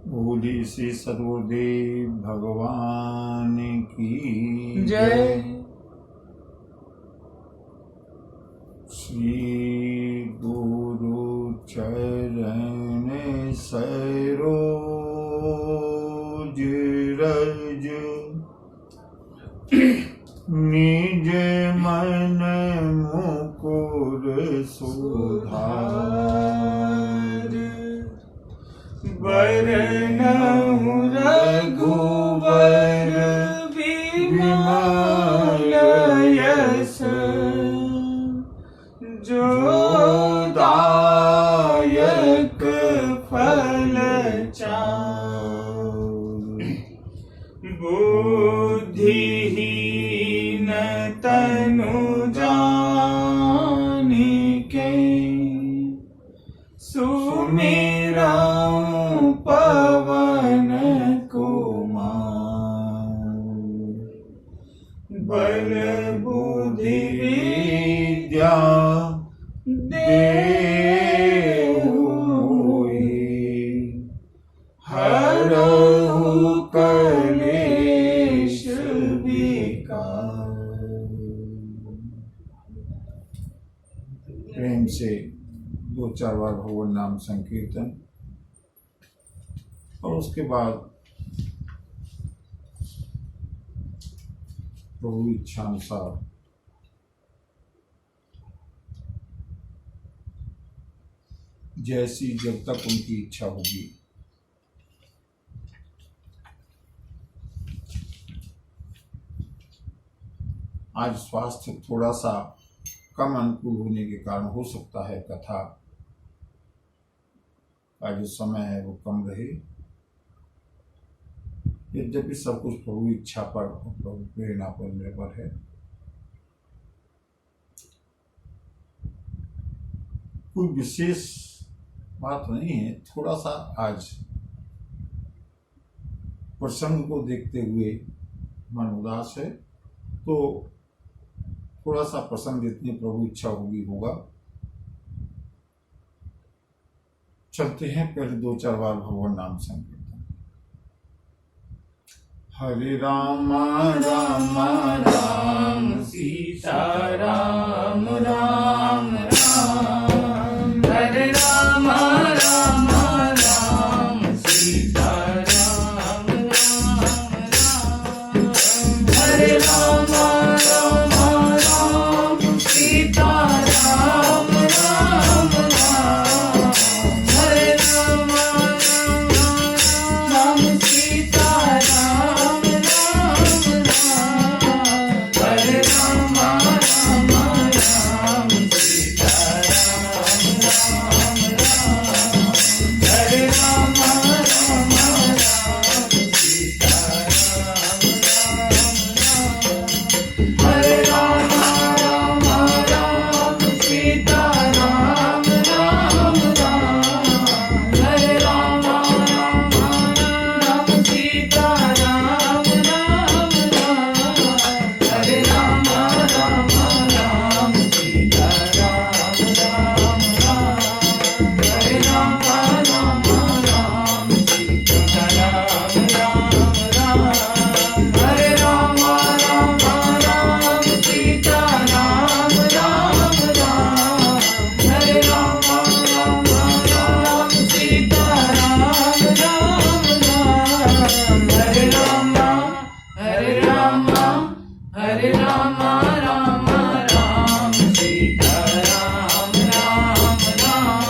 बोली श्री सद्गुरुदेव भगवान की जय। श्री गुरु चरण सरोज रज निज मन मुकुर सुधार वरनहु रघुवर विमल यश जो दायक फल चार। बुद्धिहीन तनु जानिके सुमिरऊं पवन कुमार। बल बुद्धि विद्या देहु मोहि हरहु कलेश विकार। प्रेम से दो चार बार भगवान नाम संकीर्तन और उसके बाद प्रभु इच्छानुसार जैसी जब तक उनकी इच्छा होगी आज स्वास्थ्य थोड़ा सा कम अनुकूल होने के कारण हो सकता है कथा का जो समय है वो कम रहे। यद्यपि सब कुछ प्रभु इच्छा पर और प्रभु प्रेरणा पर निर्भर है। कोई विशेष बात नहीं है, थोड़ा सा आज प्रसंग को देखते हुए मन उदास है तो थोड़ा सा प्रसंग जितनी प्रभु इच्छा होगी होगा। चलते हैं पहले दो चार बार भगवान नाम संकीर्तन। हरे राम राम राम सीता राम राम राम। हरे राम राम राम सीता राम राम राम। हरे राम राम राम सीता राम राम राम। हरे राम राम सीता राम राम राम। हरे राम राम राम सीता राम राम राम। हरे राम राम राम सीता राम राम राम। हरे राम राम राम सीता राम राम राम। हरे राम राम राम सीता राम राम राम। हरे राम राम राम सीता राम राम राम। हरे राम राम राम सीता राम राम राम। हरे राम राम राम सीता राम राम राम। हरे राम राम राम सीता राम राम राम। हरे राम हरे राम हरे राम राम राम सीता राम राम राम।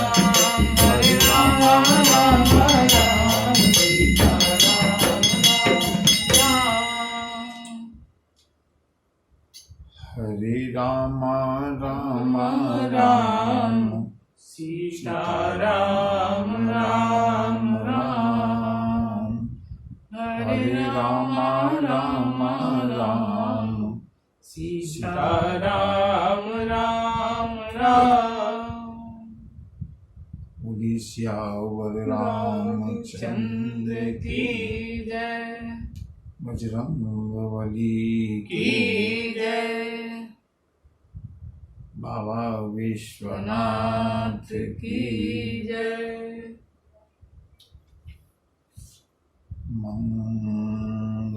हरे राम राम राम सीता राम राम। हरे राम राम राम सीता राम राम राम। हरे राम राम राम सीता राम राम राम। बोली सियावर रामचंद्र की जय। बजरंगबली की जय। बाबा विश्वनाथ की जय। मंगल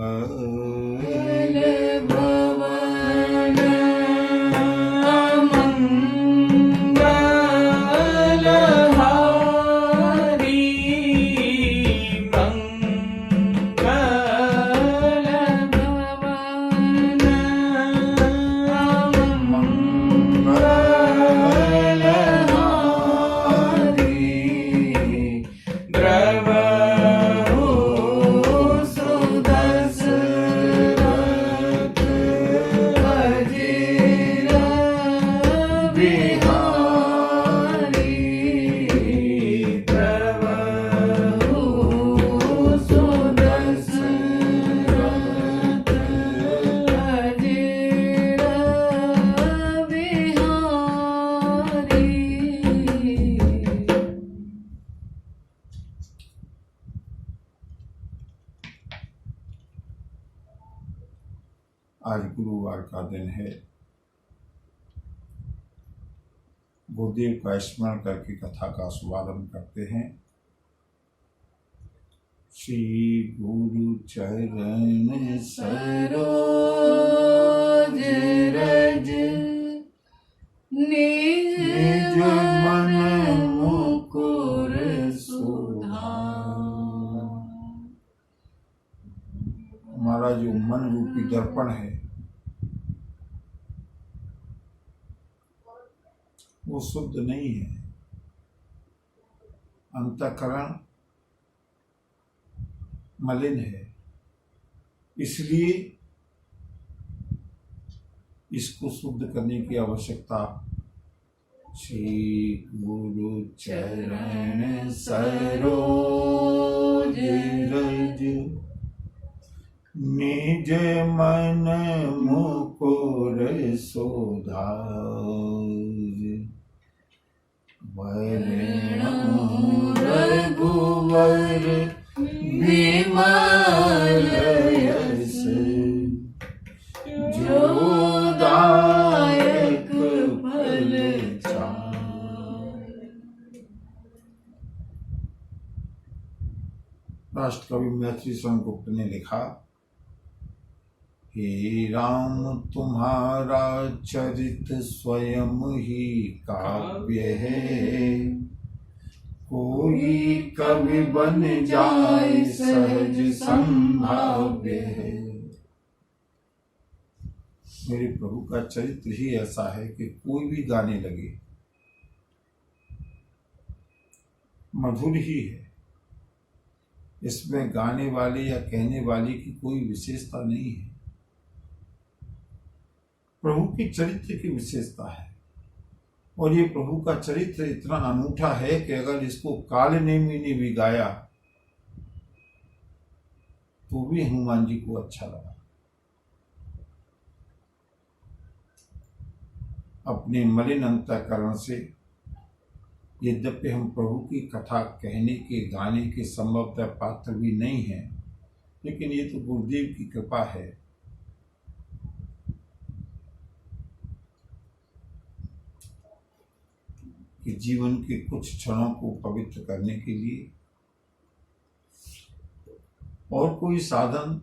भवन मंगलहारी मंगल भवन मंगलहारी द्रवहु सुदशरथ अजिर बिहारी द्रवहु सुदशरथ अजिर बिहारी। आज गुरुवार का दिन है। गुरुदेव का स्मरण करके कथा का शुभारंभ करते हैं। श्री गुरु चरण सरोज रज निज निज मन मन मुकुर सुधा। हमारा जो मन रूपी दर्पण है वो शुद्ध नहीं है। अंतःकरण मलिन है, इसलिए इसको शुद्ध करने की आवश्यकता। श्री गुरु चरण सरोज रज निज मन मुकुर सुधार वरण रघुवर विमल यश जो दायक फल चार। राष्ट्रकवि मैथिली शरण गुप्त ने लिखा, हे राम तुम्हारा चरित स्वयं ही काव्य है, कोई कवि बन जाए सहज संभाव्य है। मेरे प्रभु का चरित्र ही ऐसा है कि कोई भी गाने लगे मधुर ही है। इसमें गाने वाले या कहने वाले की कोई विशेषता नहीं है, प्रभु की चरित्र की विशेषता है। और ये प्रभु का चरित्र इतना अनूठा है कि अगर इसको काल नेमी ने भी गाया तो भी हनुमान जी को अच्छा लगा। अपने मलिन अंतःकरण से यद्यपि हम प्रभु की कथा कहने के गाने के संभवतः पात्र भी नहीं हैं, लेकिन ये तो गुरुदेव की कृपा है। कि जीवन के कुछ क्षणों को पवित्र करने के लिए और कोई साधन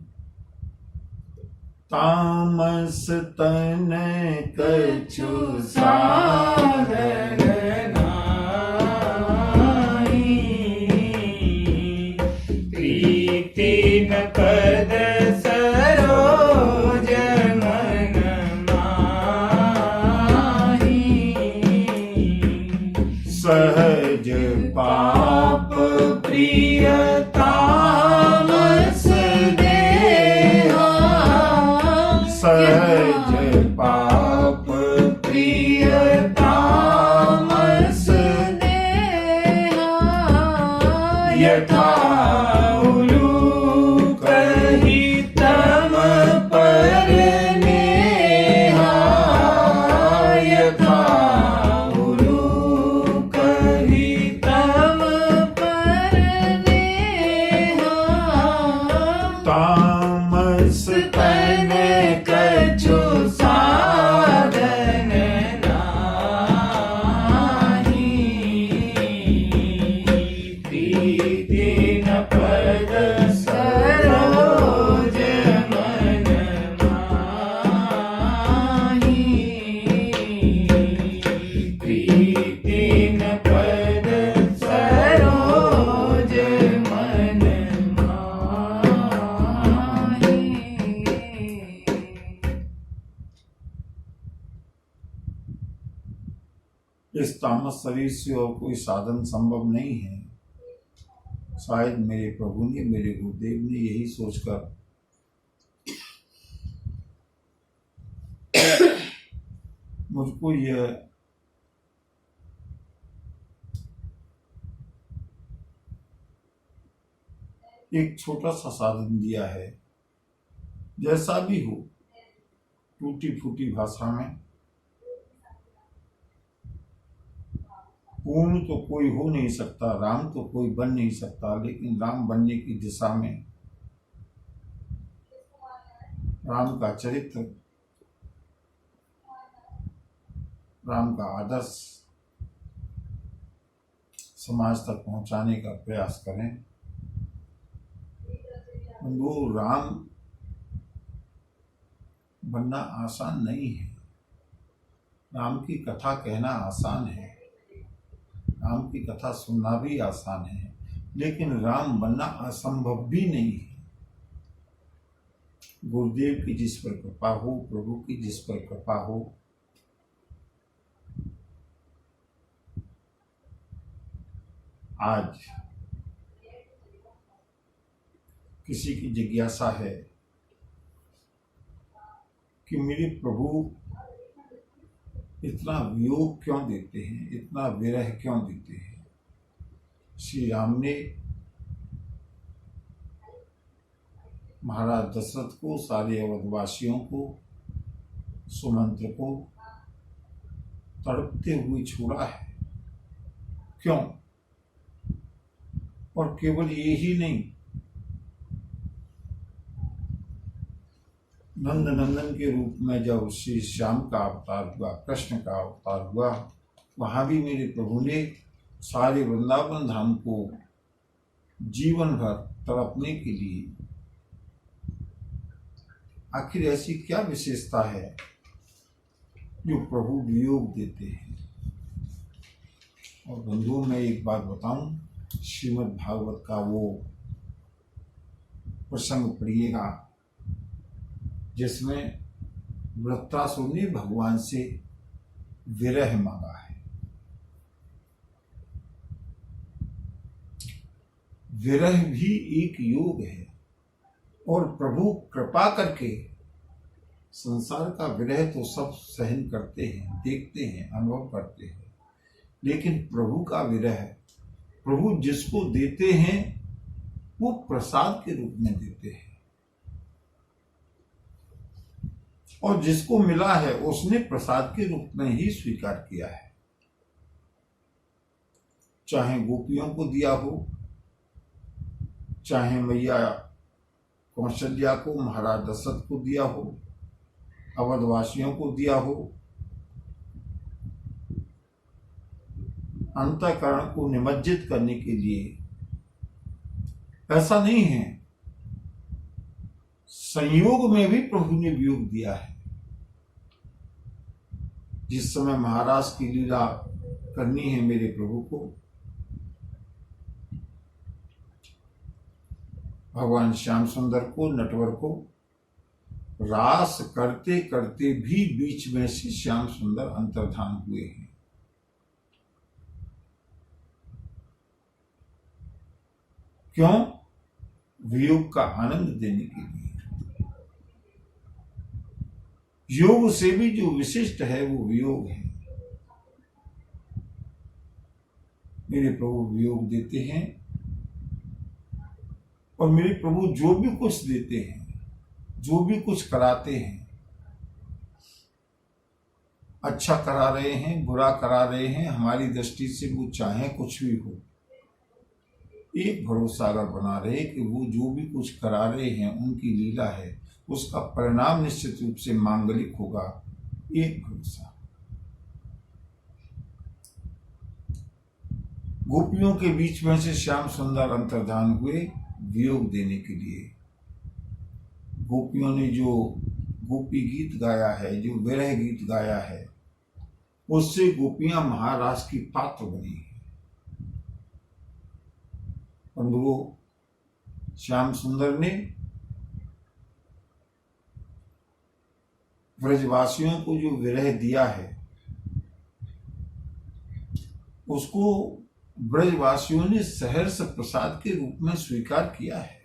तामस तन कछु साधन नाहि, प्रीति न पद सरोज मन माहि, सहज पाप प्रिय तामस देहा, सहज पाप प्रिय तामस देहा, यथा उलूक ही तम पर नेहा, यथा उलूक ही तम पर नेहा, तामस तन कछु साधन नाहि, प्रीति न पद तामस शरीर से और कोई साधन संभव नहीं है। शायद मेरे प्रभु ने, मेरे गुरुदेव ने यही सोचकर मुझको यह एक छोटा सा साधन दिया है। जैसा भी हो, टूटी फूटी भाषा में, पूर्ण तो कोई हो नहीं सकता, राम तो कोई बन नहीं सकता, लेकिन राम बनने की दिशा में राम का चरित्र, राम का आदर्श समाज तक पहुंचाने का प्रयास करें। वो राम बनना आसान नहीं है। राम की कथा कहना आसान है, राम की कथा सुनना भी आसान है, लेकिन राम बनना असंभव भी नहीं है। गुरुदेव की जिस पर कृपा हो, प्रभु की जिस पर कृपा हो, आज किसी की जिज्ञासा है कि मेरे प्रभु इतना वियोग क्यों देते हैं, इतना विरह क्यों देते हैं। श्री राम ने महाराज दशरथ को, सारे अवधवासियों को, सुमंत्र को तड़पते हुए छोड़ा है। क्यों? और केवल ये ही नहीं, नंद नंदन के रूप में जब श्री श्याम का अवतार हुआ, कृष्ण का अवतार हुआ, वहां भी मेरे प्रभु ने सारे वृंदावन धाम को जीवन भर तड़पने के लिए, आखिर ऐसी क्या विशेषता है जो प्रभु वियोग देते हैं। और बंधुओं, मैं एक बात बताऊं, श्रीमद् भागवत का वो प्रसंग पढ़िएगा जिसमें वृत्रासुर ने भगवान से विरह मांगा है। विरह भी एक योग है, और प्रभु कृपा करके संसार का विरह तो सब सहन करते हैं, देखते हैं, अनुभव करते हैं, लेकिन प्रभु का विरह, प्रभु जिसको देते हैं वो प्रसाद के रूप में देते हैं, और जिसको मिला है उसने प्रसाद के रूप में ही स्वीकार किया है। चाहे गोपियों को दिया हो, चाहे मैया कौशल्या को, महाराज दशरथ को दिया हो, अवधवासियों को दिया हो, अंतःकरण को निमज्जित करने के लिए, ऐसा नहीं है। संयोग में भी प्रभु ने वियोग दिया है। जिस समय महाराज की लीला करनी है मेरे प्रभु को, भगवान श्याम सुंदर को, नटवर को रास करते करते भी बीच में से श्याम सुंदर अंतर्धान हुए हैं। क्यों? वियोग का आनंद देने के लिए। योग से भी जो विशिष्ट है वो वियोग है। मेरे प्रभु वियोग देते हैं, और मेरे प्रभु जो भी कुछ देते हैं, जो भी कुछ कराते हैं, अच्छा करा रहे हैं, बुरा करा रहे हैं, हमारी दृष्टि से वो चाहे कुछ भी हो, एक भरोसा अगर बना रहे कि वो जो भी कुछ करा रहे हैं उनकी लीला है, उसका परिणाम निश्चित रूप से मांगलिक होगा, एक भरोसा। गोपियों के बीच में से श्याम सुंदर अंतर्धान हुए वियोग देने के लिए। गोपियों ने जो गोपी गीत गाया है, जो विरह गीत गाया है, उससे गोपियां महाराज की पात्र बनी है। बंधुओं, श्याम सुंदर ने ब्रजवासियों को जो विरह दिया है, उसको ब्रजवासियों ने सहर्ष प्रसाद के रूप में स्वीकार किया है।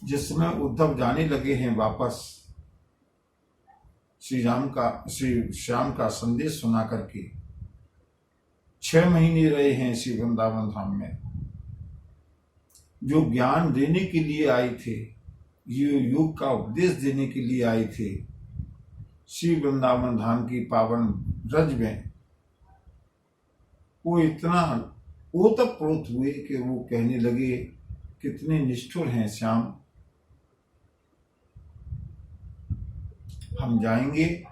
जिस समय उद्धव जाने लगे हैं वापस, श्री श्याम का संदेश सुना करके 6 महीने रहे हैं श्री वृंदावन धाम में। जो ज्ञान देने के लिए आए थे, योग का उपदेश देने के लिए आए थे, श्री वृंदावन धाम की पावन ब्रज में, वो इतना ओतप्रोत हुए कि वो कहने लगे, कितने निष्ठुर हैं श्याम, हम जाएंगे,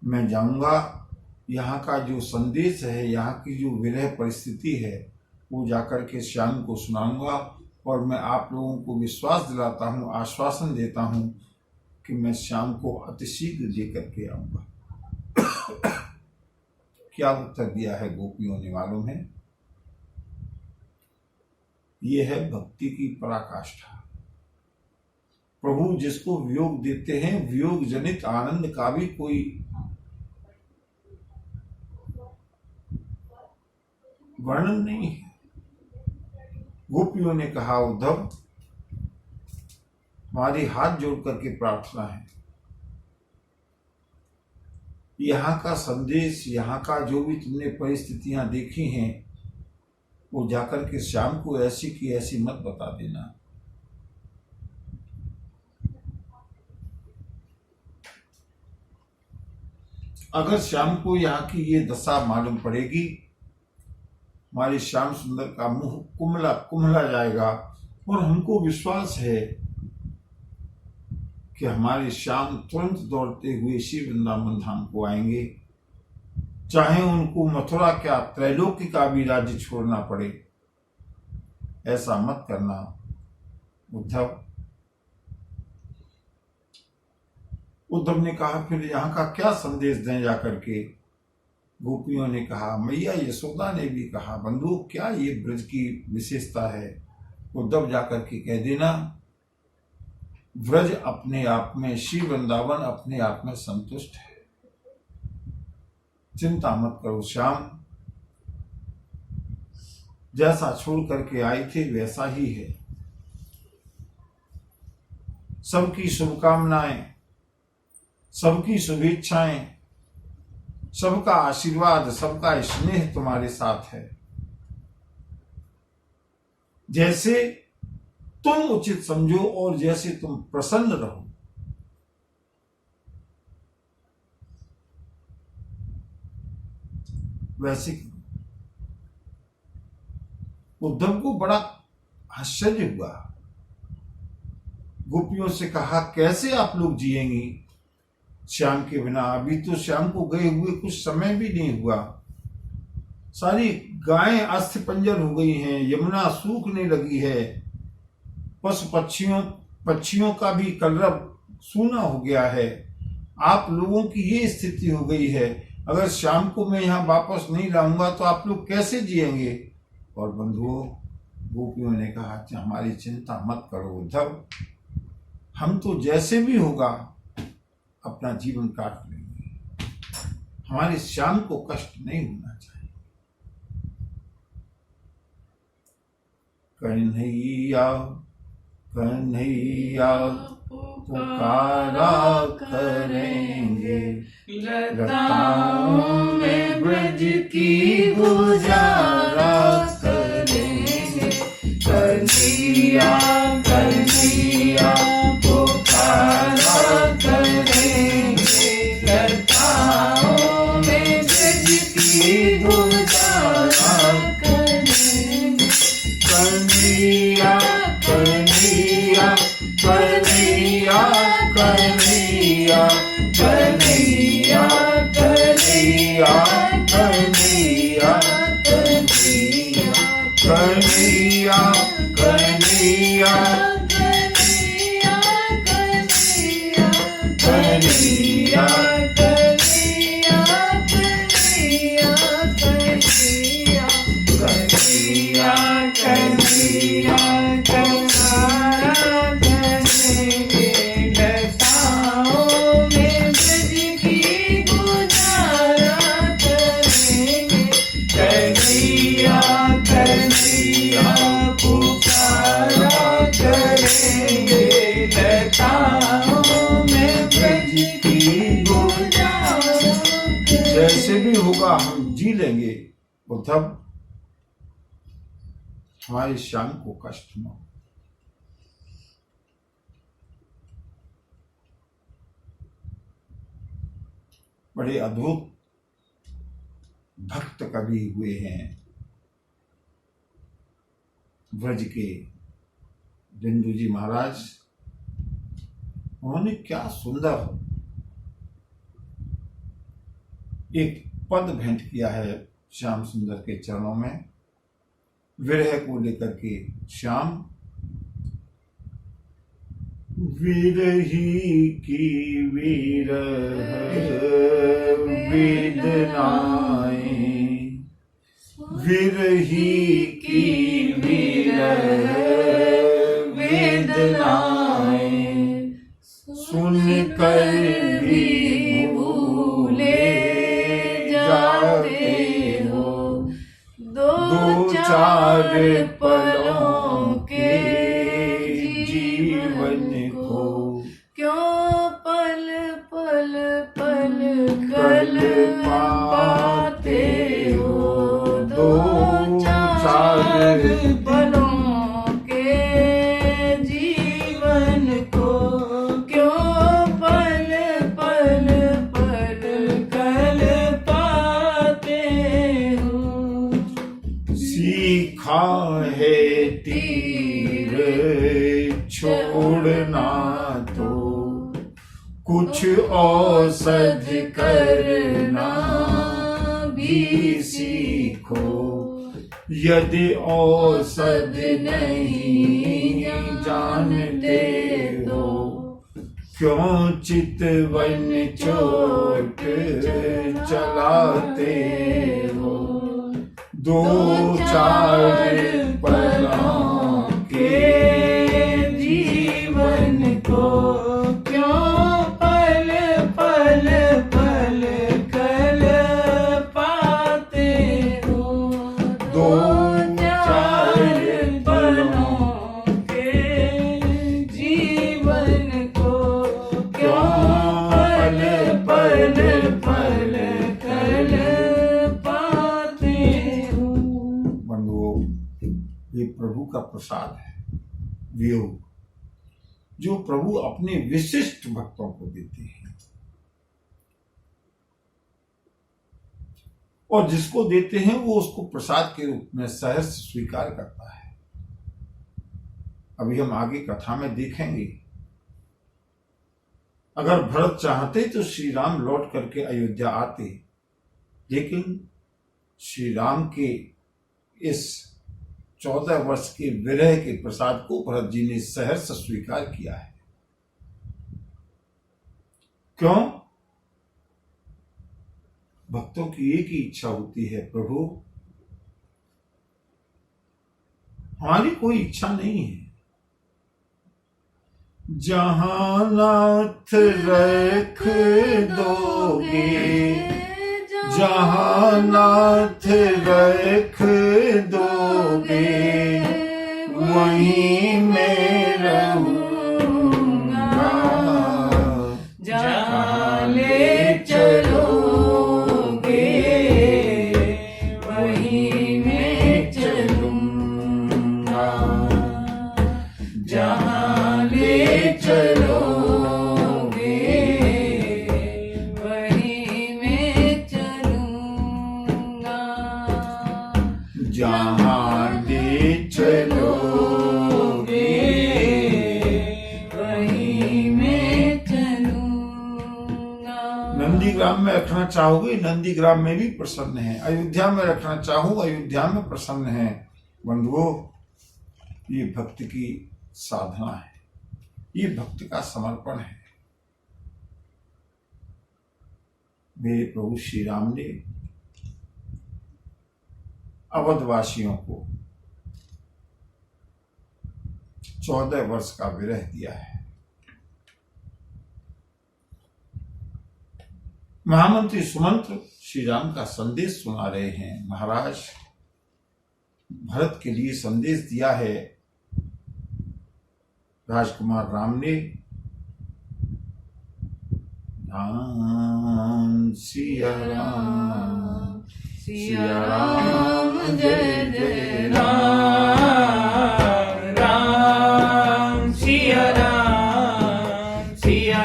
मैं जाऊंगा, यहाँ का जो संदेश है, यहाँ की जो विरह परिस्थिति है, वो जाकर के श्याम को सुनाऊंगा, और मैं आप लोगों को विश्वास दिलाता हूँ, आश्वासन देता हूँ कि मैं श्याम को अतिशीघ्र लेकर के आऊंगा। क्या उत्तर दिया है गोपियों ने मालूम है? ये है भक्ति की पराकाष्ठा। प्रभु जिसको वियोग देते हैं, वियोग जनित आनंद का भी कोई वर्णन नहीं है। गोपियों ने कहा, उद्धव हमारी हाथ जोड़ करके प्रार्थना है, यहाँ का संदेश, यहाँ का जो भी तुमने परिस्थितियां देखी हैं, वो जाकर के श्याम को ऐसी की ऐसी मत बता देना। अगर श्याम को यहाँ की ये दशा मालूम पड़ेगी, हमारे श्याम सुंदर का मुंह कुम्हला जाएगा, और हमको विश्वास है कि हमारे श्याम तुरंत दौड़ते हुए श्री वृंदावन धाम को आएंगे, चाहे उनको मथुरा क्या त्रैलोकी का भी राज्य छोड़ना पड़े। ऐसा मत करना उद्धव। उद्धव ने कहा, फिर यहाँ का क्या संदेश दें जाकर के? गोपियों ने कहा, मैया यशोदा ने भी कहा, बंधु क्या ये ब्रज की विशेषता है? उद्धव जाकर के कह देना, ब्रज अपने आप में, श्री वृंदावन अपने आप में संतुष्ट है, चिंता मत करो श्याम, जैसा छोड़ करके आए थे वैसा ही है। सबकी शुभकामनाएं, सबकी शुभेच्छाएं, सबका आशीर्वाद, सबका स्नेह तुम्हारे साथ है। जैसे तुम उचित समझो और जैसे तुम प्रसन्न रहो, वैसे। उद्धव को बड़ा आश्चर्य हुआ। गोपियों से कहा, कैसे आप लोग जिएंगी श्याम के बिना? अभी तो श्याम को गए हुए कुछ समय भी नहीं हुआ, सारी गायें अस्थि पंजर हो गई हैं, यमुना सूखने लगी है, पशु पक्षियों का भी कलरव सूना हो गया है, आप लोगों की ये स्थिति हो गई है। अगर श्याम को मैं यहाँ वापस नहीं लाऊंगा तो आप लोग कैसे जिएंगे? और बंधुओं, गोपियों ने कहा, हमारी चिंता मत करो उद्धव, हम तो जैसे भी होगा अपना जीवन काट लेंगे, हमारे श्याम को कष्ट नहीं होना चाहिए। कन्हैया कन्हैया पुकारा करेंगे, लताओं में ब्रज की गुजारा करेंगे। कन्हैया कन्हैया पुकारा करेंगे, लताओं में ब्रज की गुजारा करेंगे। कन्हैया कन्हैया कन्हैया कन्हैया कन्हैया कन्हैया कन्हैया कन्हैया कन्हैया कन्हैया कन्हैया उद्धव हमारे श्याम को कष्ट न हो। बड़े अद्भुत भक्त कवि हुए हैं ब्रज के बिंदु जी महाराज। उन्होंने क्या सुंदर एक पद भेंट किया है श्याम सुंदर के चरणों में, विरह को लेकर के। श्याम विरही की विरह वेदनाएं, विरही की विरह वेदनाएं, सुन कर भी भूले जाते हो। दो चार पलों के जीवन को क्यों पल पल पल कल पाते हो। दो चार पलों के जीवन को क्यों पल पल पल कल पाते हो। सीखा है तीर छोड़ना तो कुछ औषध करना भी सीखो। यदि औषध नहीं जानते हो, क्यों चितवन चोट चलाते हो। दो चार पलों के जीवन को क्यों पल पल पल कल पाते हो। दो चार पलों के जीवन को क्यों पल पल पल कल पाते हो। बंधुओं, ये प्रभु का प्रसाद है, वियोग जो प्रभु अपने विशिष्ट भक्तों को देते हैं, और जिसको देते हैं वो उसको प्रसाद के रूप में सहर्ष स्वीकार करता है। अभी हम आगे कथा में देखेंगे, अगर भरत चाहते तो श्री राम लौट करके अयोध्या आते, लेकिन श्री राम के इस 14 वर्ष के विरह के प्रसाद को भरत जी ने सहर्ष स्वीकार किया है। क्यों? भक्तों की एक ही इच्छा होती है, प्रभु हमारी कोई इच्छा नहीं है, जहां नाथ रख दोगे, जहां नाथ रख दोगे, वहीं मैं रहूंगा। जहाँ ले चलोगे वहीं मैं चलूंगा। जहाँ ले चलोगे वहीं मैं चलूंगा। जहाँ ले चलोगे वहीं मैं चलूंगा। नंदीग्राम में रखना चाहोगे, नंदीग्राम में भी प्रसन्न है। अयोध्या में रखना चाहो, अयोध्या में प्रसन्न है। बंधुओं, ये भक्त की साधना है, ये भक्त का समर्पण है। मेरे प्रभु श्री राम ने अवधवासियों को 14 वर्ष का विरह दिया है। महामंत्री सुमंत्र श्री राम का संदेश सुना रहे हैं। महाराज, भरत के लिए संदेश दिया है राजकुमार राम ने। राम सिया राम सिया राम जय जय राम राम सिया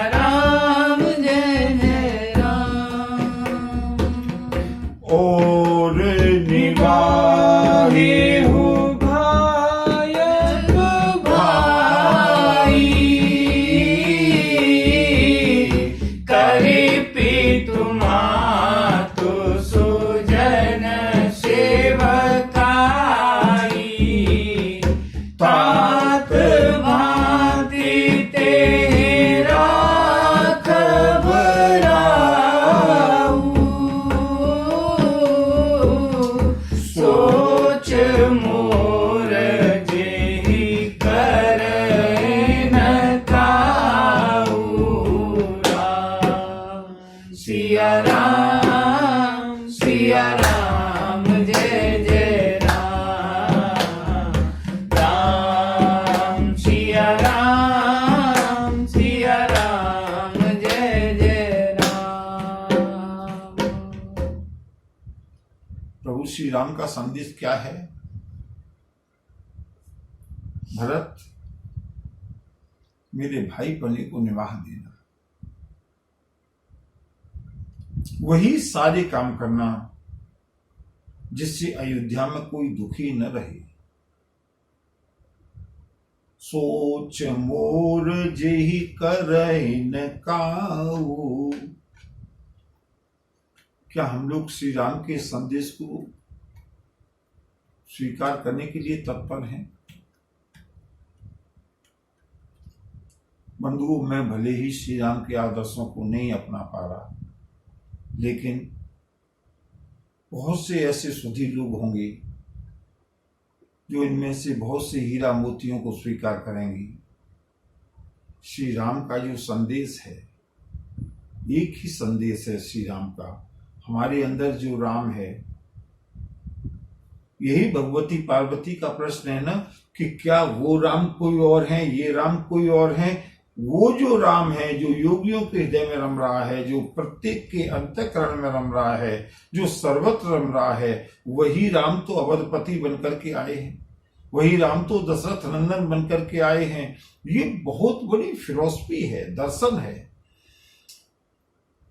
राम जय जय राम और निवाहे हो भायक भाई करे पितु मातु सुजन सेवकाई तात भांति तेरा खबराऊं सोच मोर जेहि करैन काऊ सिया राम जय जय राम राम सिया राम जय जय राम प्रभु श्री राम का संदेश क्या है? भरत, मेरे भाई पने को निवाह देना, वही सारे काम करना जिससे अयोध्या में कोई दुखी न रहे। सोच मोर जेहि करैन काऊ। क्या हम लोग श्री राम के संदेश को स्वीकार करने के लिए तत्पर हैं? बंधुओं, मैं भले ही श्री राम के आदर्शों को नहीं अपना पा रहा, लेकिन बहुत से ऐसे सुधीर लोग होंगे जो इनमें से बहुत से हीरा मोतियों को स्वीकार करेंगे। श्री राम का जो संदेश है, एक ही संदेश है श्री राम का। हमारे अंदर जो राम है, यही भगवती पार्वती का प्रश्न है ना कि क्या वो राम कोई और है, ये राम कोई और है? वो जो राम है, जो योगियों के हृदय में रम रहा है, जो प्रत्येक के अंतःकरण में रम रहा है, जो सर्वत्र रम रहा है, वही राम तो अवधपति बनकर के आए हैं, वही राम तो दशरथ नंदन बनकर के आए हैं। ये बहुत बड़ी फिलॉसफी है, दर्शन है,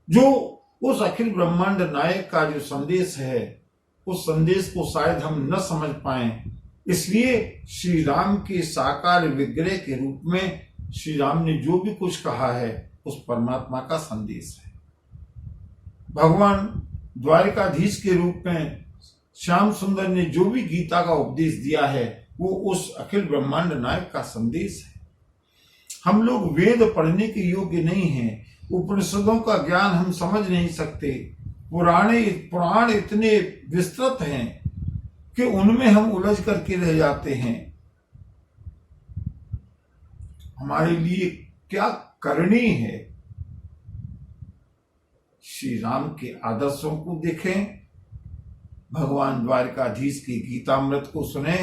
जो उस अखिल ब्रह्मांड नायक का जो संदेश है, उस संदेश को शायद हम न समझ पाए। इसलिए श्री राम के साकार विग्रह के रूप में श्री राम ने जो भी कुछ कहा है, उस परमात्मा का संदेश है। भगवान द्वारिकाधीश के रूप में श्याम सुंदर ने जो भी गीता का उपदेश दिया है, वो उस अखिल ब्रह्मांड नायक का संदेश है। हम लोग वेद पढ़ने के योग्य नहीं हैं, उपनिषदों का ज्ञान हम समझ नहीं सकते, पुराण इतने विस्तृत हैं कि उनमें हम उलझ करके रह जाते हैं। हमारे लिए क्या करनी है? श्री राम के आदर्शों को देखें, भगवान द्वारिकाधीश की गीतामृत को सुने,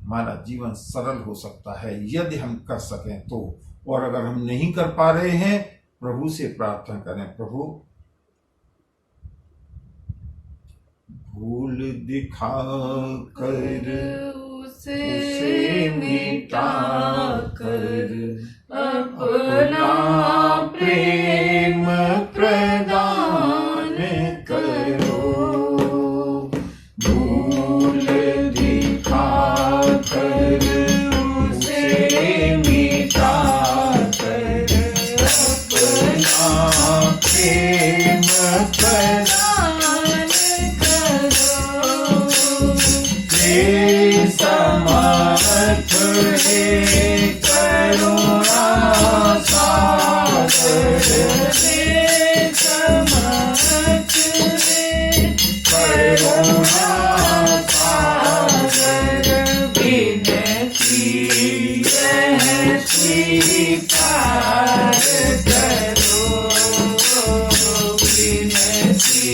हमारा जीवन सरल हो सकता है यदि हम कर सकें तो। और अगर हम नहीं कर पा रहे हैं, प्रभु से प्रार्थना करें, प्रभु भूल दिखा कर उसे मिटा कर अपना प्रेम प्रदान करो। भूल दिखा कर उसे मिटा कर अपना प्रेम प्रदान करो। हे समर्थ हे करुणा सागर हे समर्थ हे करुणा सागर विनती यह स्वीकार करो। विनती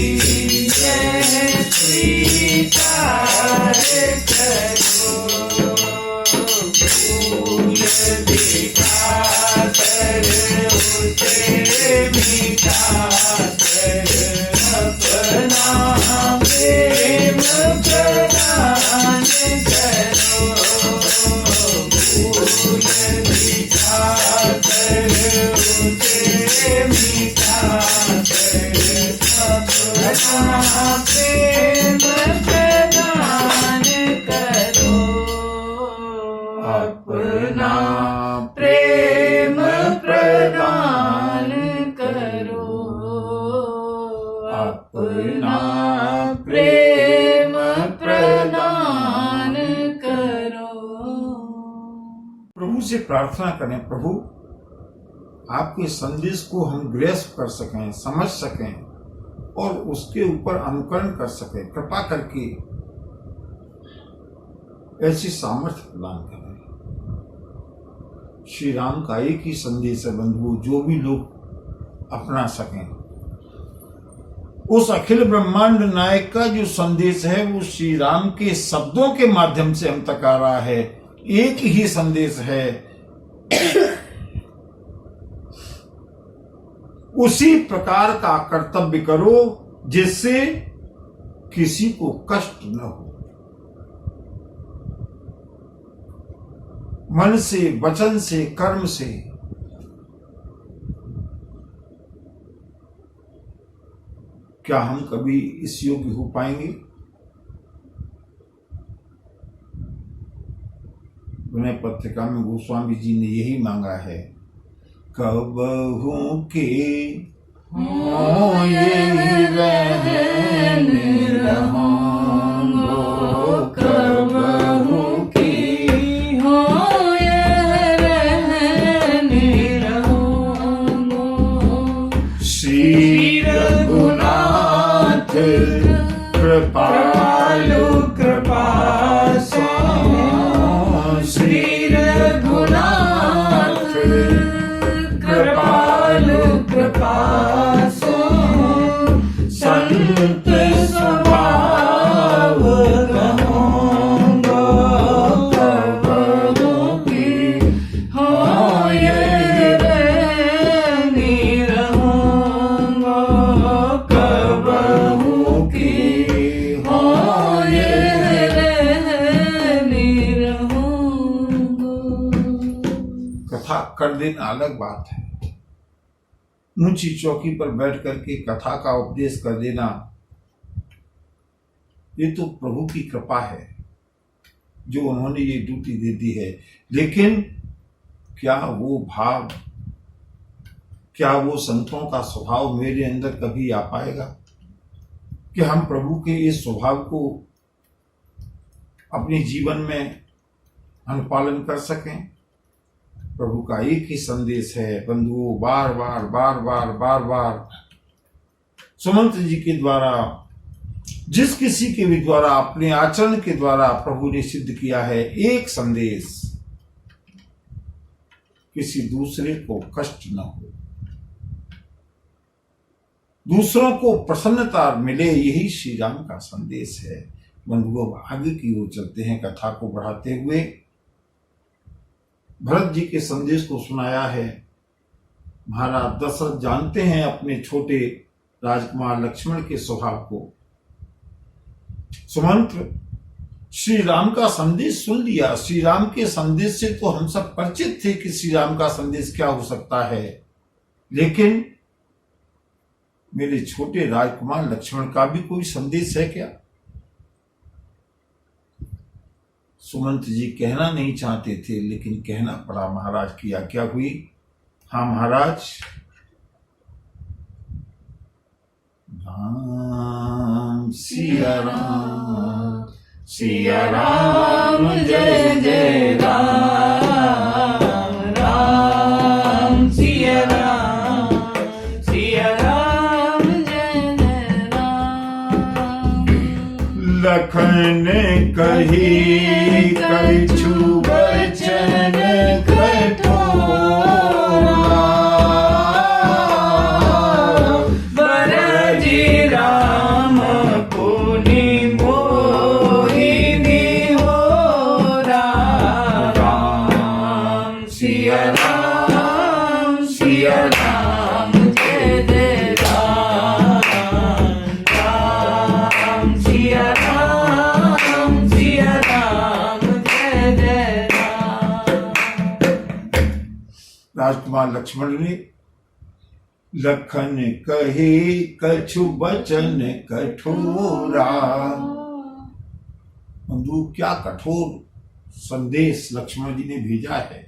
यह स्वीकार करो। भूल दिखा कर उसे प्रभु से प्रार्थना करें, प्रभु आपके संदेश को हम ग्रैस्प कर सकें, समझ सकें और उसके ऊपर अनुकरण कर सकें। कृपा करके ऐसी सामर्थ्य प्रदान करें। श्री राम का एक ही संदेश है बंधुओं, जो भी लोग अपना सकें। उस अखिल ब्रह्मांड नायक का जो संदेश है वो श्री राम के शब्दों के माध्यम से हम तक आ रहा है। एक ही संदेश है, उसी प्रकार का कर्तव्य करो जिससे किसी को कष्ट न हो। मन से, वचन से, कर्म से। क्या हम कभी इस योग्य हो पाएंगे? विनय पत्रिका में गोस्वामी जी ने यही मांगा है, कबहू के हो ये रहन रहूंगो, कबहू की हो ये रहन रहूंगो। श्री रघुनाथ कृपालु कृपा सो, श्री रघुनाथ कृपालु कृपा सो, संत स्वभाव कहूँगो, कबहू की हो ये रहन रहूंगो, कबहू की हो ये रहन रहूंगो। कथा कर देना अलग बात है, ऊंची चौकी पर बैठ करके कथा का उपदेश कर देना, ये तो प्रभु की कृपा है जो उन्होंने ये ड्यूटी दे दी है। लेकिन क्या वो भाव, क्या वो संतों का स्वभाव मेरे अंदर कभी आ पाएगा कि हम प्रभु के इस स्वभाव को अपने जीवन में अनुपालन कर सकें? प्रभु का एक ही संदेश है बंधुओं, बार बार बार बार बार बार सुमंत जी के द्वारा, जिस किसी के भी द्वारा, अपने आचरण के द्वारा प्रभु ने सिद्ध किया है। एक संदेश, किसी दूसरे को कष्ट न हो, दूसरों को प्रसन्नता मिले, यही श्री राम का संदेश है। बंधुओं आगे की ओर चलते हैं कथा को बढ़ाते हुए। भरत जी के संदेश को सुनाया है। महाराज दशरथ जानते हैं अपने छोटे राजकुमार लक्ष्मण के स्वभाव को। सुमंत श्री राम का संदेश सुन लिया। श्री राम के संदेश से तो हम सब परिचित थे कि श्री राम का संदेश क्या हो सकता है, लेकिन मेरे छोटे राजकुमार लक्ष्मण का भी कोई संदेश है क्या? सुमंत जी कहना नहीं चाहते थे, लेकिन कहना पड़ा। महाराज की आज्ञा हुई। हाँ महाराज। राम सिया राम, सिया राम जय जय राम, राम सिया राम, सिया राम जय जय राम। लखन कही कछु वचन कठोरा, बरजी राम पुनि मोहि निहोरा। राम सिया राम, सिया राम जय जय राम, राम सिया राम, सिया राम जय जय राम। राजकुमार लक्ष्मण ने लखन कहे कछु वचन कठोरा। बंधु क्या कठोर संदेश लक्ष्मण जी ने भेजा है।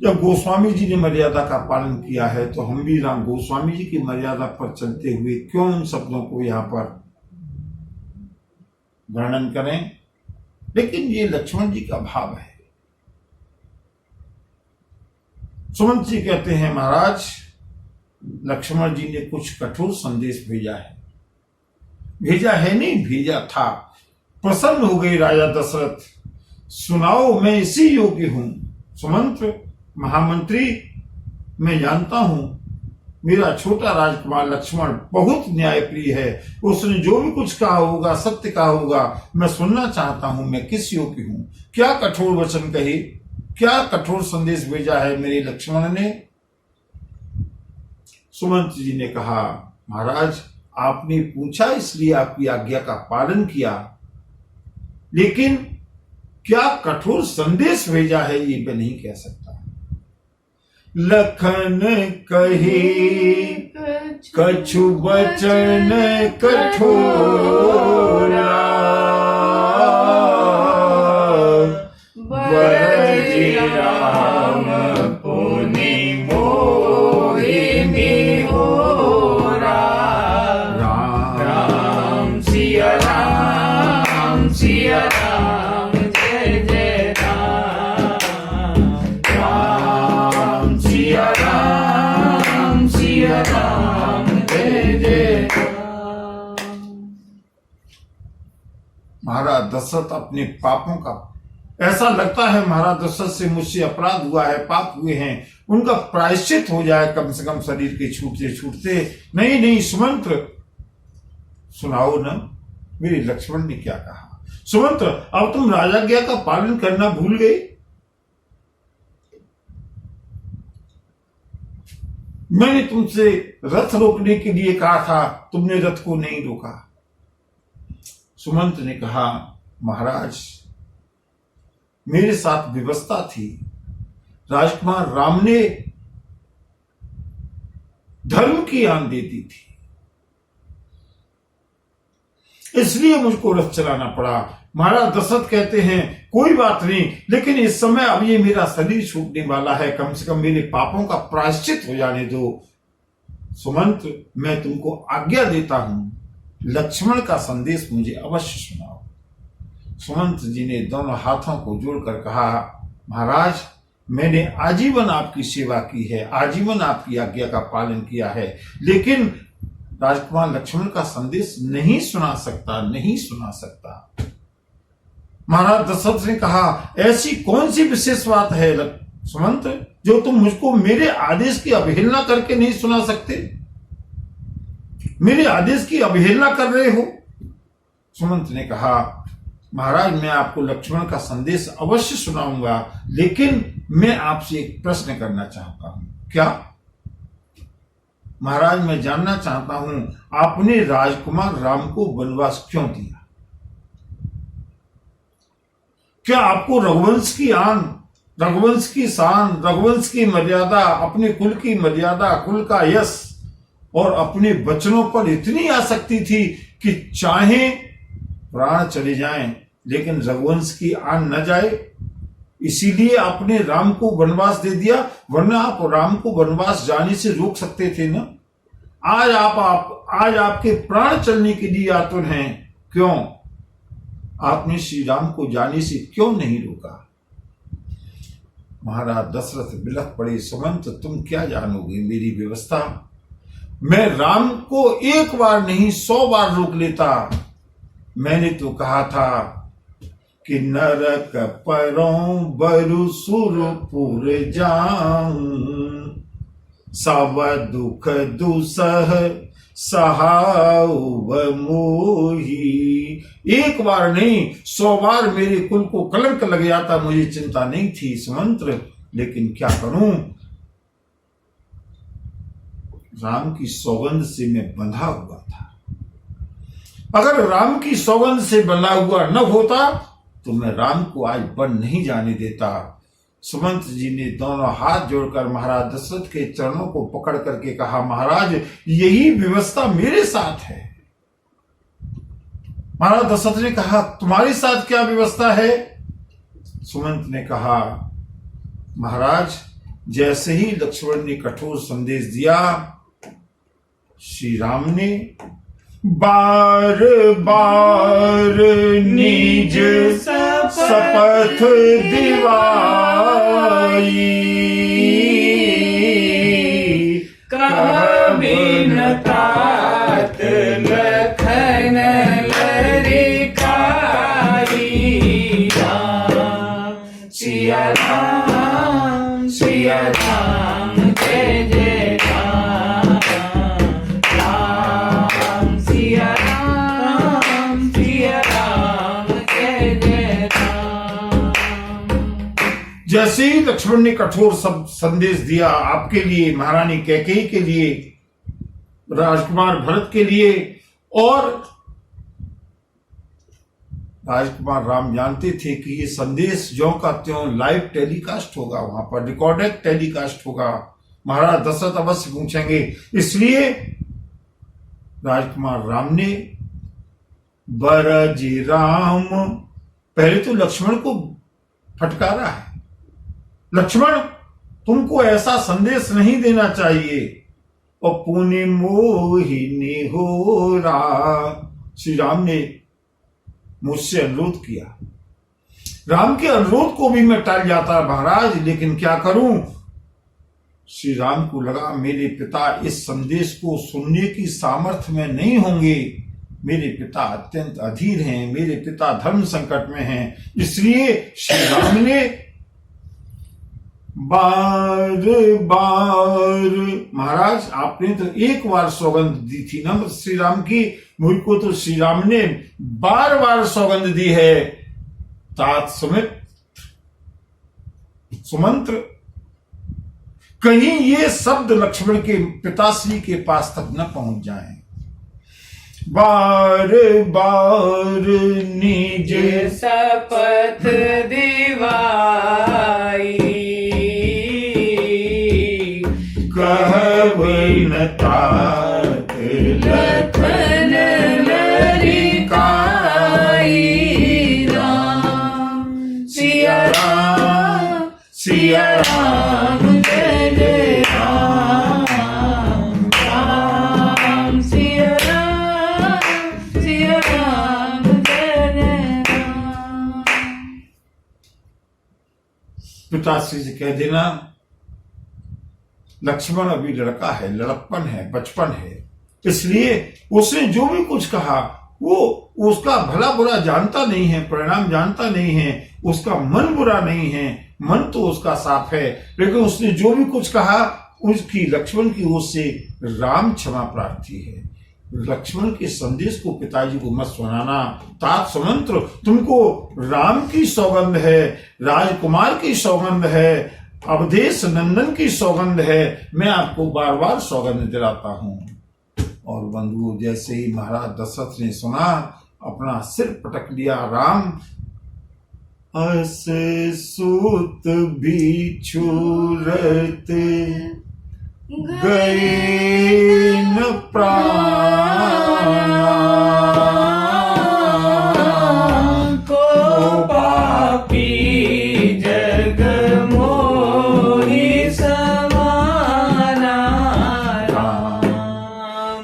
जब गोस्वामी जी ने मर्यादा का पालन किया है तो हम भी राम गोस्वामी जी की मर्यादा पर चलते हुए क्यों उन शब्दों को यहाँ पर वर्णन करें। लेकिन ये लक्ष्मण जी का भाव है। सुमंत जी कहते हैं महाराज, लक्ष्मण जी ने कुछ कठोर संदेश भेजा है। भेजा है नहीं, भेजा था। प्रसन्न हो गए राजा दशरथ। सुनाओ, मैं इसी योग्य हूं। सुमंत महामंत्री, मैं जानता हूं मेरा छोटा राजकुमार लक्ष्मण बहुत न्यायप्रिय है। उसने जो भी कुछ कहा होगा सत्य कहा होगा। मैं सुनना चाहता हूं, मैं किस योग्य हूं? क्या कठोर वचन कहे, क्या कठोर संदेश भेजा है मेरे लक्ष्मण ने? सुमंत जी ने कहा, महाराज आपने पूछा इसलिए आपकी आज्ञा का पालन किया, लेकिन क्या कठोर संदेश भेजा है ये मैं नहीं कह सकता। लखन कही कछु वचन कठोरा, बरजी राम पुनि मोहिनी होरा। राम सिया राम सिया राम जय जय राम। राम सिया राम जय जय राम। महाराज दशरथ अपने पापों का, ऐसा लगता है महाराज दशरथ से मुझसे अपराध हुआ है, पाप हुए हैं, उनका प्रायश्चित हो जाए कम से कम शरीर के छूटते छूटते। नहीं नहीं सुमंत, सुनाओ न मेरे लक्ष्मण ने क्या कहा। सुमंत, अब तुम राजाज्ञा का पालन करना भूल गए। मैंने तुमसे रथ रोकने के लिए कहा था, तुमने रथ को नहीं रोका। सुमंत ने कहा, महाराज मेरे साथ व्यवस्था थी। राजकुमार राम ने धर्म की आन दे दी थी, इसलिए मुझको रथ चलाना पड़ा। महाराज दशरथ कहते हैं, कोई बात नहीं, लेकिन इस समय अब ये मेरा शरीर छूटने वाला है, कम से कम मेरे पापों का प्रायश्चित हो जाने दो। सुमंत, मैं तुमको आज्ञा देता हूं, लक्ष्मण का संदेश मुझे अवश्य सुनाओ। सुमंत जी ने दोनों हाथों को जोड़कर कहा, महाराज मैंने आजीवन आपकी सेवा की है, आजीवन आपकी आज्ञा का पालन किया है, लेकिन राजकुमार लक्ष्मण का संदेश नहीं सुना सकता, नहीं सुना सकता। महाराज दशरथ ने कहा, ऐसी कौन सी विशेष बात है सुमंत जो तुम मुझको मेरे आदेश की अवहेलना करके नहीं सुना सकते? मेरे आदेश की अवहेलना कर रहे हो? सुमंत ने कहा, महाराज मैं आपको लक्ष्मण का संदेश अवश्य सुनाऊंगा, लेकिन मैं आपसे एक प्रश्न करना चाहता हूं। क्या? महाराज मैं जानना चाहता हूं, आपने राजकुमार राम को वनवास क्यों दिया? क्या आपको रघुवंश की आन, रघुवंश की शान, रघुवंश की मर्यादा, अपने कुल की मर्यादा, कुल का यश और अपने वचनों पर इतनी आसक्ति थी कि चाहे प्राण चले जाएं लेकिन रघुवंश की आन न जाए, इसीलिए आपने राम को वनवास दे दिया? वरना आप राम को वनवास जाने से रोक सकते थे ना। आज आज आपके प्राण चलने के लिए आतुर हैं, क्यों? आपने श्री राम को जाने से क्यों नहीं रोका? महाराज दशरथ बिलख पड़े, सुमंत तुम क्या जानोगे मेरी व्यवस्था? मैं राम को एक बार नहीं 100 बार रोक लेता। मैंने तो कहा था कि नरक परों बरु सुरपुर जाऊं, सब दुख दुसह सहाउ मोही। एक बार नहीं 100 बार मेरे कुल को कलंक लग जाता, मुझे चिंता नहीं थी सुमंत्र, लेकिन क्या करूं, राम की सौगंध से मैं बंधा हुआ था। अगर राम की सौगंध से बंधा हुआ न होता तो मैं राम को आज वन नहीं जाने देता। सुमंत जी ने दोनों हाथ जोड़कर महाराज दशरथ के चरणों को पकड़ करके कहा, महाराज यही व्यवस्था मेरे साथ है। महाराज दशरथ ने कहा, तुम्हारे साथ क्या व्यवस्था है? सुमंत ने कहा, महाराज जैसे ही लक्ष्मण ने कठोर संदेश दिया, श्री राम ने बार बार निज सपने शपथ दिवाई कह बिन तात लखन लरिकाई राम सिया राम जय जय राम राम सिया राम जय जय राम। जैसे ही लक्ष्मण ने कठोर सब संदेश दिया आपके लिए, महारानी कैकेयी के लिए, राजकुमार भरत के लिए, और राजकुमार राम जानते थे कि ये संदेश ज्यों का त्यों लाइव टेलीकास्ट होगा, वहां पर रिकॉर्डेड टेलीकास्ट होगा, महाराज दशरथ अवश्य पूछेंगे। इसलिए राजकुमार राम ने बरजी राम पहले तो लक्ष्मण को फटकारा है, लक्ष्मण तुमको ऐसा संदेश नहीं देना चाहिए, और पुनि मोहिनी हो रहा। श्री राम ने मुझसे अनुरोध किया, राम के अनुरोध को भी मैं टाल जाता महाराज, लेकिन क्या करूं। श्री राम को लगा मेरे पिता इस संदेश को सुनने की सामर्थ्य में नहीं होंगे, मेरे पिता अत्यंत अधीर हैं, मेरे पिता धर्म संकट में हैं। इसलिए श्री राम ने बार बार, महाराज आपने तो एक बार सौगंध दी थी ना श्री राम की, मुझको तो श्री राम ने बार बार सौगंध दी है, तात सुमंत्र कहीं ये शब्द लक्ष्मण के पिताश्री के पास तक न पहुंच जाएं। बार बार निज शपथ दिवाई कह बिन तात लखन लरिकाई राम सिया राम जय जय राम राम सिया राम जय जय राम। पिताश्री से कह देना लक्ष्मण अभी लड़का है, लड़कपन है, बचपन है, इसलिए उसने जो भी कुछ कहा वो उसका भला बुरा जानता नहीं है, परिणाम जानता नहीं है, उसका मन बुरा नहीं है, मन तो उसका साफ है, लेकिन उसने जो भी कुछ कहा उसकी लक्ष्मण की ओर से राम क्षमा प्रार्थी है। लक्ष्मण के संदेश को पिताजी को मत सुनाना, तात सुमंत्र तुमको राम की सौगंध है, राजकुमार की सौगंध है, अवधेश नंदन की सौगंध है, मैं आपको बार बार सौगंध दिलाता हूं। और बंधुओं जैसे ही महाराज दशरथ ने सुना, अपना सिर पटक लिया, राम अस सूत भी छूरत गए न प्राण को पापी जग मोहि समाना राम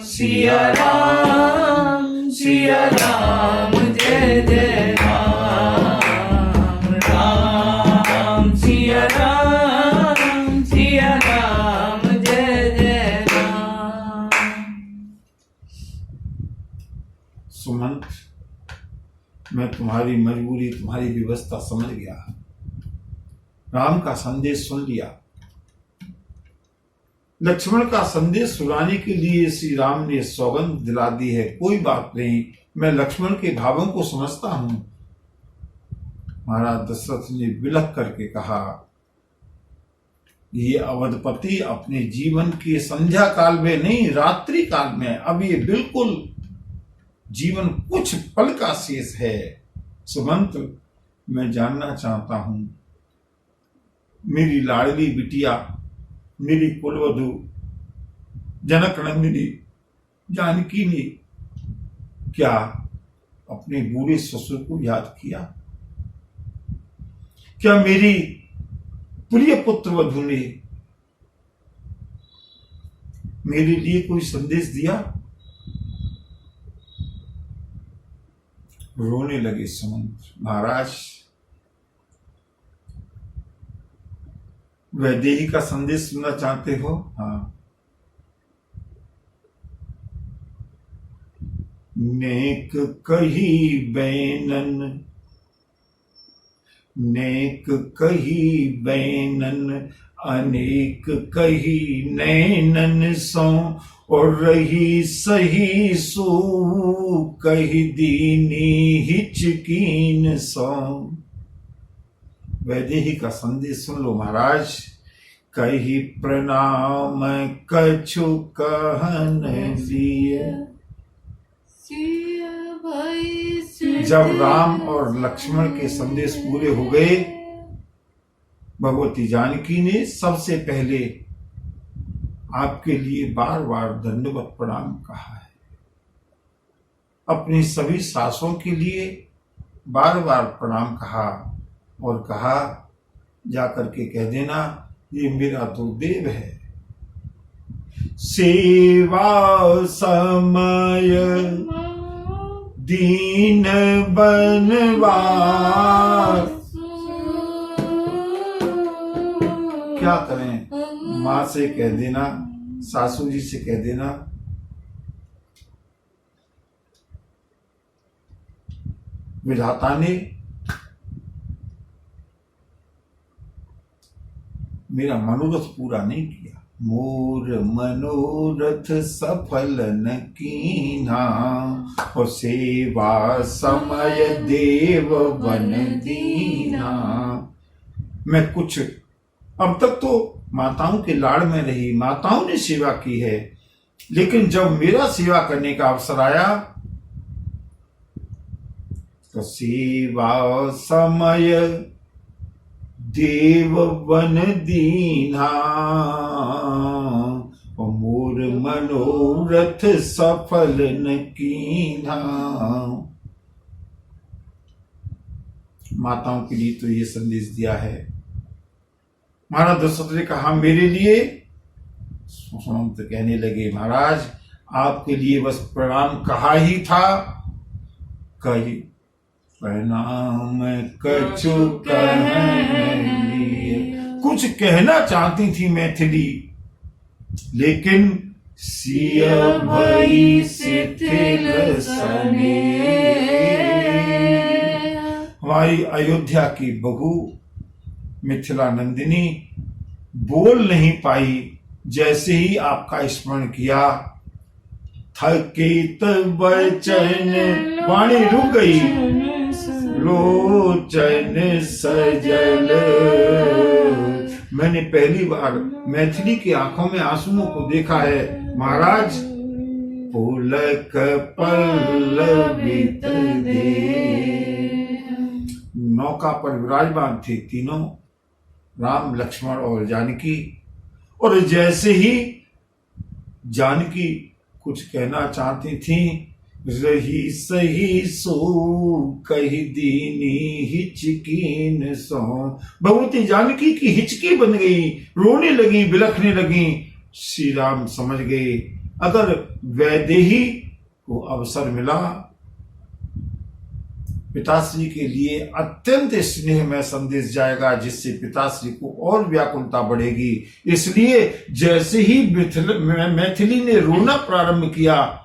सिया राम जय जय राम राम सिया राम जय जय राम। सुमंत मैं तुम्हारी मजबूरी, तुम्हारी व्यवस्था समझ गया, राम का संदेश सुन लिया, लक्ष्मण का संदेश सुनाने के लिए श्री राम ने सौगंध दिला दी है। कोई बात नहीं, मैं लक्ष्मण के भावों को समझता हूं। महाराज दशरथ ने विलख करके कहा, ये अवधपति अपने जीवन के संध्या काल में नहीं, रात्रि काल में, अब ये बिल्कुल जीवन कुछ पल का शेष है। सुमंत मैं जानना चाहता हूं, मेरी लाडली बिटिया, मेरी कुलवधु जनक नंदिनी जानकी ने क्या अपने बूढ़े ससुर को याद किया? क्या मेरी प्रिय पुत्र वधु ने मेरे लिए कोई संदेश दिया? रोने लगे सुमंत। महाराज वैदेही का संदेश सुनना चाहते हो? हाँ। नेक कही बैनन, नेक कही बैनन, अनेक कही नैनन सो, और रही सही सो कही दीनी हिचकीन सो। वैदेही का संदेश सुन लो महाराज। कही प्रणाम कछु कहन दिए। जब राम और लक्ष्मण के संदेश पूरे हो गए, भगवती जानकी ने सबसे पहले आपके लिए बार बार दंडवत प्रणाम कहा है। अपनी सभी सासों के लिए बार बार प्रणाम कहा और कहा जाकर के कह देना ये मेरा तो देव है। सेवा समय दीन बनवास। क्या करें? माँ से कह देना, सासू जी से कह देना विधाता ने मेरा मनोरथ पूरा नहीं किया। मोर मनोरथ सफल न कीन्हा, और सेवा समय देव बन दीना। मैं कुछ अब तक तो माताओं के लाड़ में रही, माताओं ने सेवा की है, लेकिन जब मेरा सेवा करने का अवसर आया तो सेवा समय देव बन दीना, और मोर मनोरथ सफल न कीन्हा। माताओं के लिए तो ये संदेश दिया है। महाराज दशरथ ने कहा मेरे लिए, सुमंत कहने लगे महाराज आपके लिए बस प्रणाम कहा ही था। कही प्रणाम कछु कहने, कुछ कहना चाहती थी मैथिली, लेकिन सिय भई शिथिल सने। हमारी अयोध्या की बहू मिथिला नंदिनी बोल नहीं पाई। जैसे ही आपका स्मरण किया, थकित बचन वाणी रुक गई, लोचन सजल। मैंने पहली बार मैथिली की आंखों में आंसुओं को देखा है महाराज। पुलक पल्लवित दे। नौका पर विराजमान थे तीनों, राम लक्ष्मण और जानकी। और जैसे ही जानकी कुछ कहना चाहती थी, रही सही सो कही दीनी हिचकीन सो। भगवती जानकी की हिचकी बन गई, रोने लगी, बिलखने लगी। श्री राम समझ गए अगर वैदेही को अवसर मिला, पिताश्री के लिए अत्यंत स्नेह में संदेश जाएगा, जिससे पिताश्री को और व्याकुलता बढ़ेगी। इसलिए जैसे ही मैथिली ने रोना प्रारंभ किया,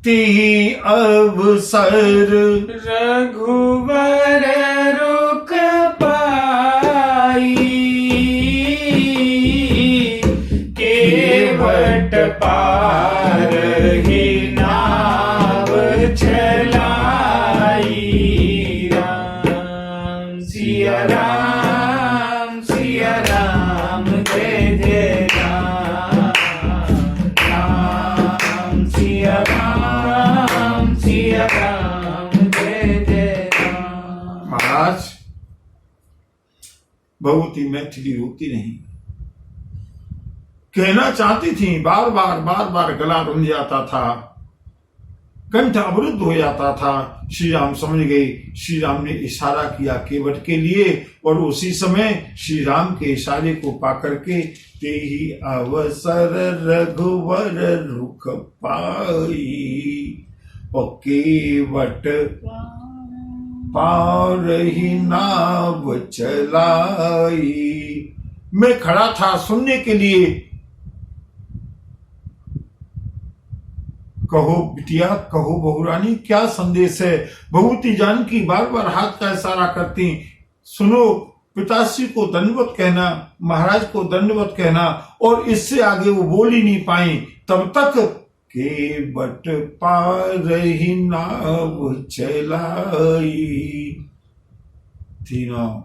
ते अवसर रघुवर रुक पाई, केवट पार ही नाव चलाई। सिया राम जय जय राम, राम सिया राम जय जय राम। महाराज भगवती मैथिली रोती नहीं, कहना चाहती थी, बार बार गला रुंध जाता था, कंठ अवरुद्ध हो जाता था। श्री राम समझ गए। श्री राम ने इशारा किया केवट के लिए, और उसी समय श्री राम के इशारे को पाकर के ते ही अवसर रघुवर रुक पाई, और केवट पार ही नाव चलाई। मैं खड़ा था सुनने के लिए। कहो बिटिया, कहो बहुरानी, क्या संदेश है? भगवती जानकी बार बार हाथ का इशारा करती। सुनो, पिताश्री को दंडवत कहना, महाराज को दंडवत कहना, और इससे आगे वो बोल ही नहीं पाई। तब तक के बट पार ही नाव चलाई। तीनों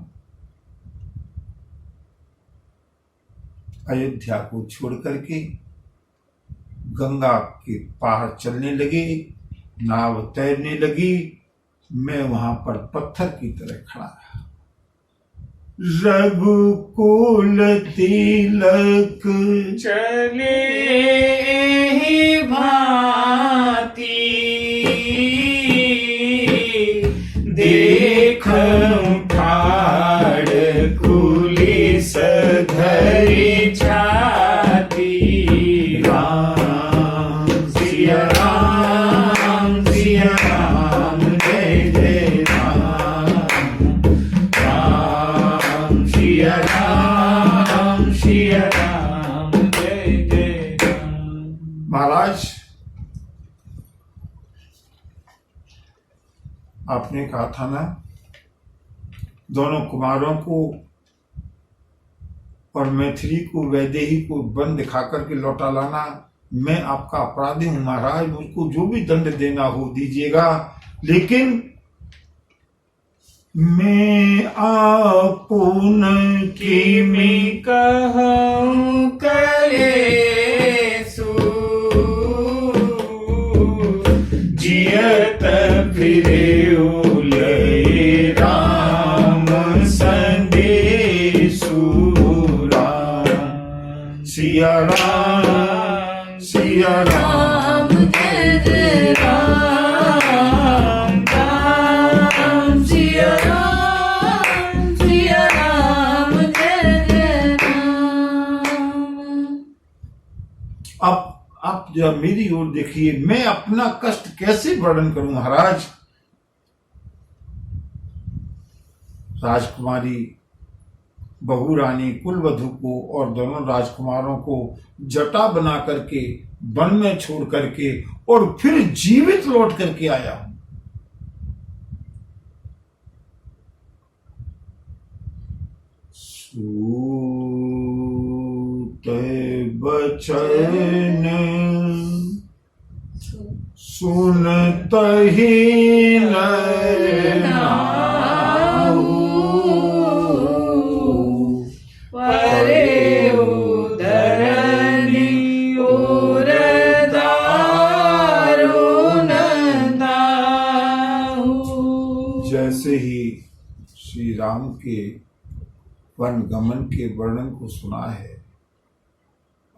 अयोध्या को छोड़ करके गंगा के पार चलने लगे, नाव तैरने लगी। मैं वहां पर पत्थर की तरह खड़ा रहा। रघुकुल तिलक चले ही भांति, देख ठाड़ कुलिस धरि छाती। राम सिया राम, सिया राम, जय जय राम। राम सिया राम, सिया राम, जय जय राम। महाराज, आपने कहा था ना दोनों कुमारों को और मैथिली को, वैदेही को वन दिखा करके लौटा लाना। मैं आपका अपराधी हूं महाराज, मुझको जो भी दंड देना हो दीजिएगा, लेकिन मैं आपुन किमि कहूँ कलेसु, जियत फिरेउ लय राम संदेशु। राम सिया राम, सिया राम, जय जय राम। राम सिया राम, सिया राम, जय जय राम। आप जरा मेरी ओर देखिए, मैं अपना कष्ट कैसे वर्णन करूं महाराज। राजकुमारी बहुरानी कुलवधु को और दोनों राजकुमारों को जटा बना करके वन में छोड़ करके और फिर जीवित लौट करके आया हूं। सूत बचन सुनत ही नर नाऊ, परे उदरनी और दारुण दाहु। जैसे ही श्री राम के वन गमन के वर्णन को सुना है,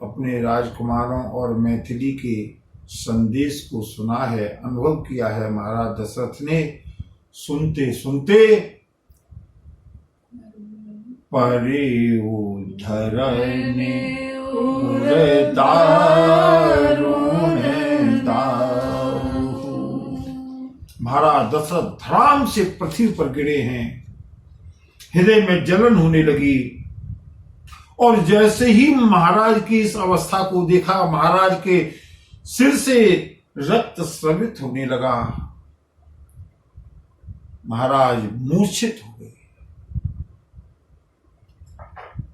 अपने राजकुमारों और मैथिली के संदेश को सुना है, अनुभव किया है महाराज दशरथ ने, सुनते सुनते परे धरने दारुण दाहु। महाराज दशरथ धड़ाम से पृथ्वी पर गिरे हैं, हृदय में जलन होने लगी। और जैसे ही महाराज की इस अवस्था को देखा, महाराज के सिर से रक्त स्रवित होने लगा। महाराज मूर्छित हो गए,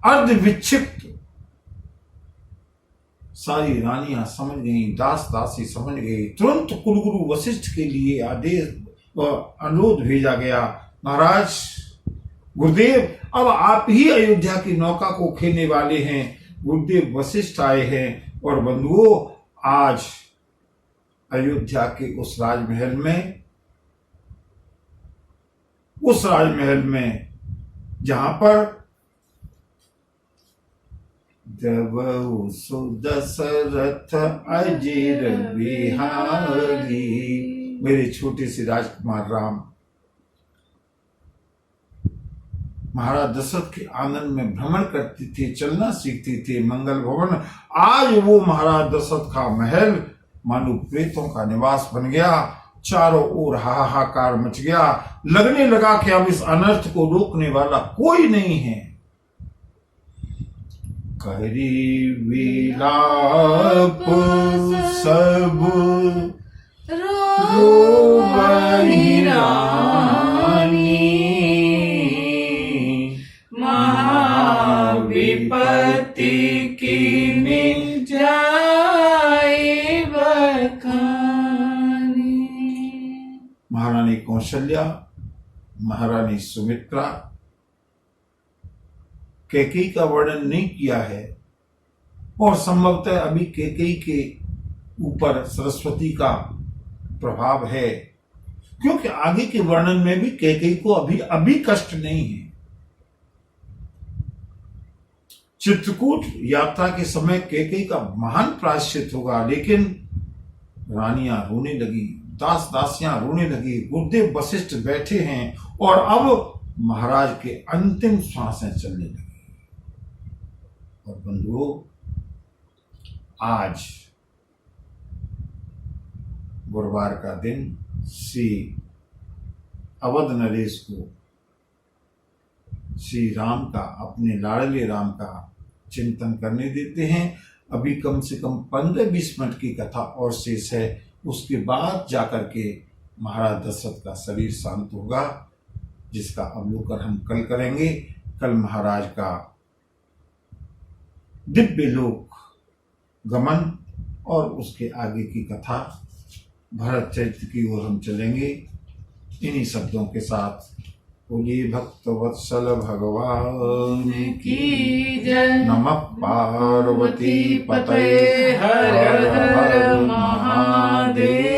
अर्ध विक्षिप्त। सारी रानियां समझ गई, दास दासी समझ गई। तुरंत कुलगुरु वशिष्ठ के लिए आदेश व अनुरोध भेजा गया, महाराज गुरुदेव, अब आप ही अयोध्या की नौका को खेलने वाले हैं। गुरुदेव वशिष्ठ आए हैं और बंधुओं, आज अयोध्या के उस राजमहल में जहां पर देवौ सुदशरथ अजीर बिहारी, मेरे छोटे से राजकुमार राम महाराज दशरथ के आंगन में भ्रमण करते थे, चलना सीखते थे। मंगल भवन, आज वो महाराज दशरथ का महल मानो प्रेतों का निवास बन गया। चारों ओर हाहाकार मच गया। लगने लगा कि अब इस अनर्थ को रोकने वाला कोई नहीं है। करी विलाप सब रोवहि रानी महाविपत्ति कीनी जाए बखानी। महारानी कौशल्या, महारानी सुमित्रा, कैकेयी का वर्णन नहीं किया है और संभवतः अभी कैकेयी के ऊपर सरस्वती का प्रभाव है, क्योंकि आगे के वर्णन में भी कैकेयी को अभी कष्ट नहीं है। चित्रकूट यात्रा के समय कैकेयी का महान प्रायश्चित होगा, लेकिन रानियां रोने लगी, दास दासियां रोने लगी, गुरुदेव वशिष्ठ बैठे हैं और अब महाराज के अंतिम श्वासें चलने लगी। और बंधुओं, आज गुरुवार का दिन श्री अवध नरेश को श्री राम का, अपने लाडले राम का चिंतन करने देते हैं। अभी कम से कम 15-20 मिनट की कथा और शेष है, उसके बाद जाकर के महाराज दशरथ का शरीर शांत होगा, जिसका अवलोकन हम कल करेंगे। कल महाराज का दिव्य लोक गमन और उसके आगे की कथा भरत चरित्र की ओर हम चलेंगे। इन्हीं शब्दों के साथ बोलिए भक्तवत्सल भगवान की जय। नमः पार्वती पतये हर हर महादेव।